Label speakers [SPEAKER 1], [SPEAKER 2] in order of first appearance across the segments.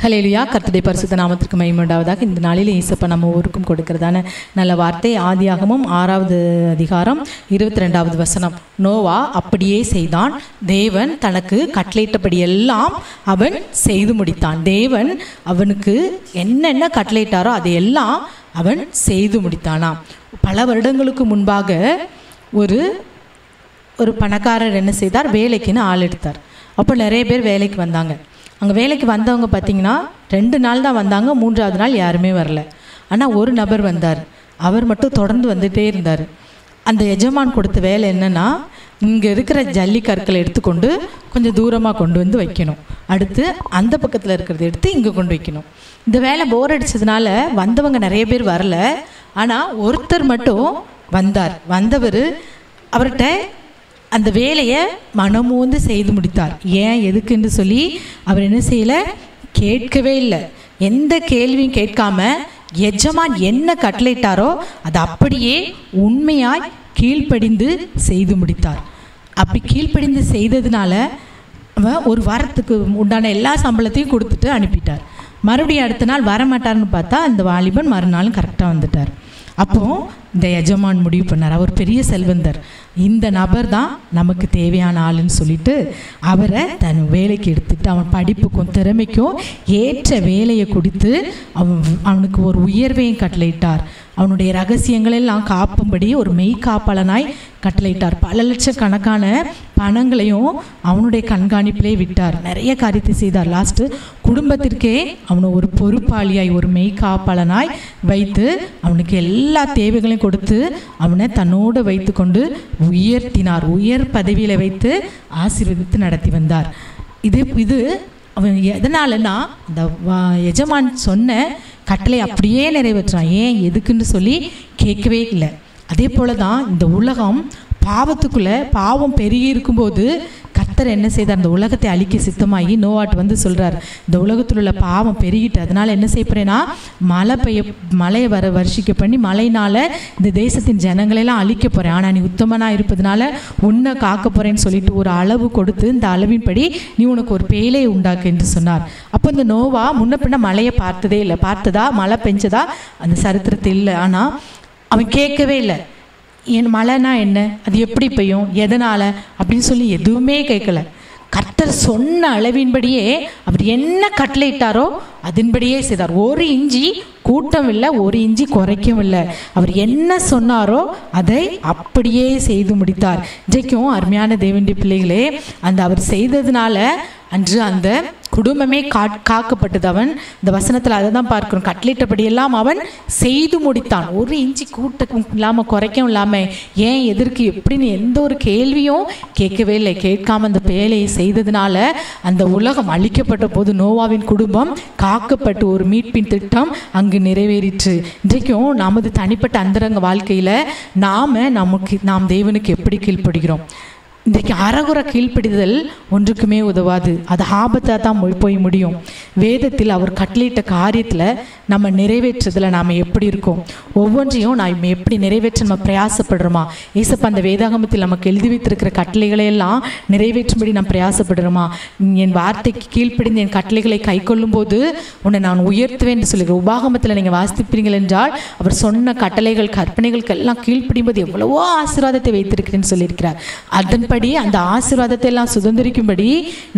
[SPEAKER 1] ஹல்லேலூயா. கர்த்தருடைய பரிசுத்த நாமத்திற்கு மகிமை உண்டாவதாக. இந்த நாளில் இயேசப்பா நம்ம ஊருக்கும் கொடுக்கிறதான நல்ல வார்த்தை. ஆதியாகமம் 6வது அதிகாரம் 22வது வசனம். நோவா அப்படியே செய்தான், தேவன் தனக்கு கட்டளையிட்டபடி எல்லாம் அவன் செய்து முடித்தான். தேவன் அவனுக்கு என்னென்ன கட்டளையிட்டாரோ அதையெல்லாம் அவன் செய்து முடித்தானாம். பல வருடங்களுக்கு முன்பாக ஒரு பணக்காரர் என்ன செய்தார், வேலைக்குன்னு ஆள் எடுத்தார். அப்போ நிறைய பேர் வேலைக்கு வந்தாங்க. அங்கே வேலைக்கு வந்தவங்க பார்த்திங்கன்னா 2 நாள் தான் வந்தாங்க, 3வது நாள் யாருமே வரல. ஆனால் ஒரு நபர் வந்தார், அவர் மட்டும் தொடர்ந்து வந்துகிட்டே இருந்தார். அந்த எஜமான் கொடுத்த வேலை என்னென்னா, இங்கே இருக்கிற ஜல்லி கற்களை எடுத்துக்கொண்டு கொஞ்சம் தூரமாக கொண்டு வந்து வைக்கணும், அடுத்து அந்த பக்கத்தில் இருக்கிறத எடுத்து இங்கே கொண்டு வைக்கணும். இந்த வேலை போர் அடித்ததுனால வந்தவங்க நிறைய பேர் வரல. ஆனால் ஒருத்தர் மட்டும் வந்தார். வந்தவர் அவர்கிட்ட அந்த வேலையை மனமோந்து செய்து முடித்தார். ஏன் எதுக்குன்னு சொல்லி அவர் என்ன செய்யலை, கேட்கவே இல்லை. எந்த கேள்வியும் கேட்காம எஜமான் என்ன கட்டளையிட்டாரோ அதை அப்படியே உண்மையாய் கீழ்ப்படிந்து செய்து முடித்தார். அப்படி கீழ்ப்படிந்து செய்ததுனால அவன் ஒரு வாரத்துக்கு உண்டான எல்லா சம்பளத்தையும் கொடுத்துட்டு அனுப்பிட்டார். மறுபடியும் அடுத்த நாள் வரமாட்டார்னு பார்த்தா அந்த வாலிபன் மறுநாளும் கரெக்டாக வந்துட்டார். அப்போது இந்த எஜமான் முடிவு பண்ணார், அவர் பெரிய செல்வந்தர், இந்த நபர் தான் நமக்கு தேவையான ஆளுன்னு சொல்லிட்டு அவரை தன் வேலைக்கு எடுத்துட்டு அவன் படிப்புக்கும் திறமைக்கும் ஏற்ற வேலையை கொடுத்து அவனுக்கு ஒரு உயர்வையும் கட்டளையிட்டார். அவனுடைய ரகசியங்களெல்லாம் காப்பும்படி ஒரு மெய்காப்பாளனாய் கட்டளையிட்டார். பல லட்சக்கணக்கான பணங்களையும் அவனுடைய கண்காணிப்பிலே விட்டார். நிறைய காரியத்தை செய்தார். லாஸ்ட்டு குடும்பத்திற்கே அவனை ஒரு பொறுப்பாளியாய் ஒரு மெய்காப்பாளனாய் வைத்து அவனுக்கு எல்லா தேவைகளையும் கொடுத்து அவனை தன்னோடு வைத்து கொண்டு உயர்த்தினார். உயர் பதவியில் வைத்து ஆசீர்வதித்து நடத்தி வந்தார். இது அவன் எதனாலன்னா இந்த எஜமான் சொன்ன கட்டளை அப்படியே நிறைவேற்றான். ஏன் எதுக்குன்னு சொல்லி கேட்கவே இல்லை. அதே போல தான் இந்த உலகம் பாவத்துக்குள்ளே பாவம் பெருகி இருக்கும்போது கர்த்தர் என்ன செய்தார், அந்த உலகத்தை அழிக்க சித்தமாகி நோவாட்டு வந்து சொல்கிறார், இந்த உலகத்தில் உள்ள பாவம் பெருகிட்டு அதனால் என்ன செய்ய போகிறேன்னா மழையை வருஷிக்க பண்ணி மழையினால் இந்த தேசத்தின் ஜனங்களெல்லாம் அழிக்க போகிறேன், ஆனால் நீ உத்தமனாக இருப்பதுனால உன்னை காக்க போகிறேன்னு சொல்லிட்டு ஒரு அளவு கொடுத்து இந்த அளவின்படி நீ உனக்கு ஒரு பேழையை உண்டாக்கு என்று சொன்னார். அப்போ இந்த நோவா முன்ன பின்ன மழையை பார்த்ததே இல்லை. பார்த்ததா மழை பெஞ்சதா அந்த சரித்திரத்தில் இல்லை. ஆனால் அவன் கேட்கவே இல்லை. என் மழைனா என்ன, அது எப்படி பெய்யும், எதனால் அப்படின்னு சொல்லி எதுவுமே கேட்கல. கர்த்தர் சொன்ன அளவின்படியே அவர் என்ன கட்டளையிட்டாரோ அதன்படியே செய்தார். 1 இஞ்சி கூட்டம் இல்லை, 1 இஞ்சி குறைக்கவும் இல்லை. அவர் என்ன சொன்னாரோ அதை அப்படியே செய்து முடித்தார். இன்றைக்கும் அருமையான தேவனுடைய பிள்ளைகளே, அவர் செய்ததுனால அன்று அந்த குடும்பமே காக்கப்பட்டது. அவன் இந்த வசனத்தில் அதை தான் பார்க்கிறோம். கட்டளையிட்டபடியெல்லாம் அவன் செய்து முடித்தான். 1 இஞ்சி கூட்டம் இல்லாமல் குறைக்கவும் இல்லாமல் ஏன் எதற்கு எப்படின்னு எந்த ஒரு கேள்வியும் கேட்கவே இல்லை. கேட்காம அந்த வேலையை செய்ததுனால அந்த உலகம் அழிக்கப்பட்ட போது நோவாவின் குடும்பம் காக்கப்பட்டு ஒரு மீட்பின் திட்டம் அங்கு நிறைவேறிற்று. இன்றைக்கும் நமது தனிப்பட்ட அந்தரங்க வாழ்க்கையில் நாம் தேவனுக்கு எப்படி கீழ்ப்படுகிறோம்? இன்றைக்கு அறகுற கீழ்ப்படிதல் ஒன்றுக்குமே உதவாது. அது ஆபத்தாக தான் போய் முடியும். வேதத்தில் அவர் கட்டளையிட்ட காரியத்தில் நம்ம நிறைவேற்றதில் நாம் எப்படி இருக்கோம், ஒவ்வொன்றையும் நாம் எப்படி நிறைவேற்ற நம்ம பிரயாசப்படுறோமா? ஏசப்பா அந்த வேதாகமத்தில் நமக்கு எழுதி வைத்திருக்கிற கட்டளைகளையெல்லாம் நிறைவேற்றும்படி நாம் பிரயாசப்படுறோமா? என் வார்த்தைக்கு கீழ்ப்படிந்து என் கட்டளைகளை கை கொள்ளும்போது உன்னை நான் உயர்த்துவேன் என்று சொல்லுகிறேன். உபாகமத்தில் நீங்கள் வாசிப்பீர்கள் என்றால் அவர் சொன்ன கட்டளைகள் கற்பனைகளுக்கு எல்லாம் கீழ்ப்படியும்போது எவ்வளவோ ஆசீர்வாதத்தை வைத்திருக்கிறேன்னு சொல்லியிருக்கிறார். அதன்படி அந்த ஆசீர்வாதத்தை எல்லாம் சுதந்திரிக்கும்படி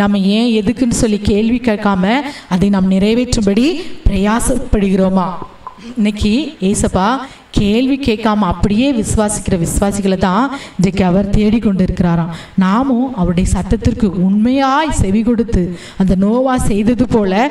[SPEAKER 1] நம்ம ஏன் எதுக்குன்னு சொல்லி கேள்வி கேட்காம அதை நாம் நிறைவேற்றும்படி பிரயாசப்படுகிறோமா? இன்னைக்கு ஏசப்பா கேள்வி கேட்காம அப்படியே விசுவாசிக்கிற விசுவாசிகளை தான் இன்றைக்கு அவர் தேடிக்கொண்டு இருக்கிறாராம். நாமும் அவருடைய சத்தத்திற்கு உண்மையாய் செவி கொடுத்து அந்த நோவா செய்தது போல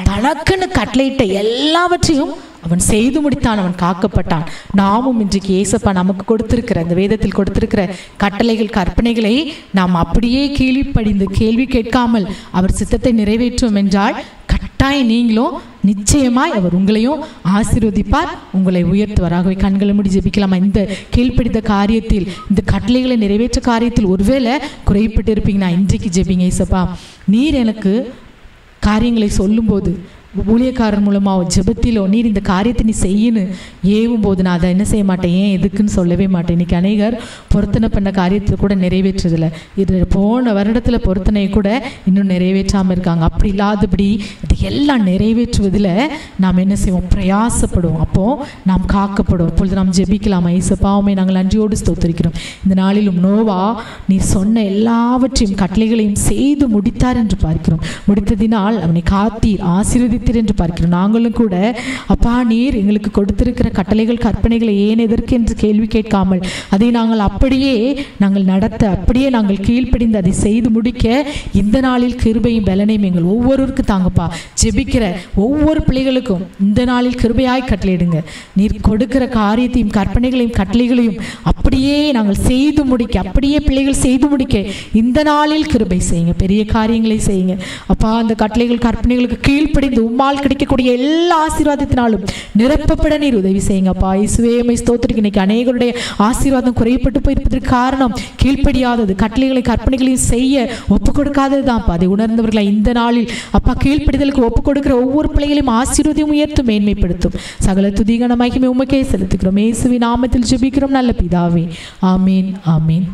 [SPEAKER 1] தனக்குன்னு கட்டளையிட்ட எல்லாவற்றையும் அவன் செய்து முடித்தான், அவன் காக்கப்பட்டான். நாமும் இன்றைக்கு ஏசப்பா நமக்கு கொடுத்திருக்கிற அந்த வேதத்தில் கொடுத்திருக்கிற கட்டளைகள் கற்பனைகளை நாம் அப்படியே கீழ்ப்படிந்து கேள்வி கேட்காமல் அவர் சித்தத்தை நிறைவேற்றும் என்றால் கட்டாயம் நீங்களும் நிச்சயமாய் அவர் உங்களையும் ஆசீர்வதிப்பார், உங்களை உயர்த்துவாராகவே. கண்களை மூடி ஜெபிக்கலாமா? இந்த கீழ்ப்படிந்த காரியத்தில் இந்த கட்டளைகளை நிறைவேற்ற காரியத்தில் ஒருவேளை குறைப்பட்டு இருப்பீங்கன்னா இன்றைக்கு ஜெபிங்க. ஏசப்பா நீர் எனக்கு காரியங்களை சொல்லும்போது ஊழியக்காரன் மூலமாக ஜெபத்திலோ நீர் இந்த காரியத்தை நீ செய்யணும் ஏவும் போது நான் அதை என்ன செய்ய மாட்டேன், ஏன் எதுக்குன்னு சொல்லவே மாட்டேன். இன்றைக்கி அநேகர் பொருத்தனை பண்ண காரியத்தில் கூட நிறைவேற்றதில்லை. இது போன வருடத்தில் பொருத்தனையை கூட இன்னும் நிறைவேற்றாமல் இருக்காங்க. அப்படி இல்லாதபடி இது எல்லாம் நிறைவேற்றுவதில் நாம் என்ன செய்வோம்? பிரயாசப்படுவோம். அப்போது நாம் காக்கப்படும். அப்பொழுது நாம் ஜெபிக்கலாம். இயேசுப்பாவுமே நாங்கள் நன்றியோடு ஸ்தோத்திரிக்கிறோம். இந்த நாளிலும் நோவா நீ சொன்ன எல்லாவற்றையும் கட்டளைகளையும் செய்து முடித்தார் என்று பார்க்கிறோம். முடித்ததினால் அவனை காத்தீர், ஆசீர்வதித்தீர் என்று பார்க்கிறோம். நாங்களும் கூட அப்பா நீர் எங்களுக்கு கொடுத்திருக்கிற கட்டளைகள் கற்பனைகளை ஏன் எதற்கு என்று கேள்வி கேட்காமல் அதை நாங்கள் அப்படியே நடத்த, அப்படியே நாங்கள் கீழ்ப்படிந்து அதை செய்து முடிக்க இந்த நாளில் கிருபையும் பலனையும் எங்கள் ஒவ்வொருவருக்கும் தாங்கப்பா. ஜெபிக்கிற ஒவ்வொரு பிள்ளைகளுக்கும் இந்த நாளில் கிருபையாய் கட்டளையிடுங்க. நீர் கொடுக்கிற காரியத்தையும் கற்பனைகளையும் கட்டளைகளையும் அப்படியே நாங்கள் செய்து முடிக்க, அப்படியே பிள்ளைகள் செய்து முடிக்க இந்த நாளில் கிருபை செய்யுங்க. பெரிய காரியங்களை செய்யுங்க அப்பா. அந்த கட்டளைகள் கற்பனைகளுக்கு கீழ்ப்படிந்து உம்மால் கிடைக்கக்கூடிய எல்லா ஆசீர்வாதத்தினாலும் நிரப்பப்பட நீர் உதவி செய்யுங்கப்பா. இயேசுவே உம்மை ஸ்தோத்திரிக்கிறேன். இன்னைக்கு அநேகருடைய ஆசீர்வாதம் குறைப்பட்டு போயிருப்பதற்கு காரணம் கீழ்ப்படியாதது, கட்டளைகளை கற்பனைகளையும் செய்ய ஒப்புக் கொடுக்காதது தான்ப்பா. அதை உணர்ந்தவர்களை இந்த நாளில் அப்பா கீழ்ப்படிதலுக்கு ஒப்புக் கொடுக்கிற ஒவ்வொரு பிள்ளைகளையும் ஆசீர்வாதம் உயர்த்தும், மேன்மைப்படுத்தும். சகல துதிகன மகிமை உமக்கே செலுத்துகிறோம். இயேசுவின் நாமத்தில் ஜெபிக்கிறோம் நல்ல பிதாவே. ஆமீன், ஆமீன்.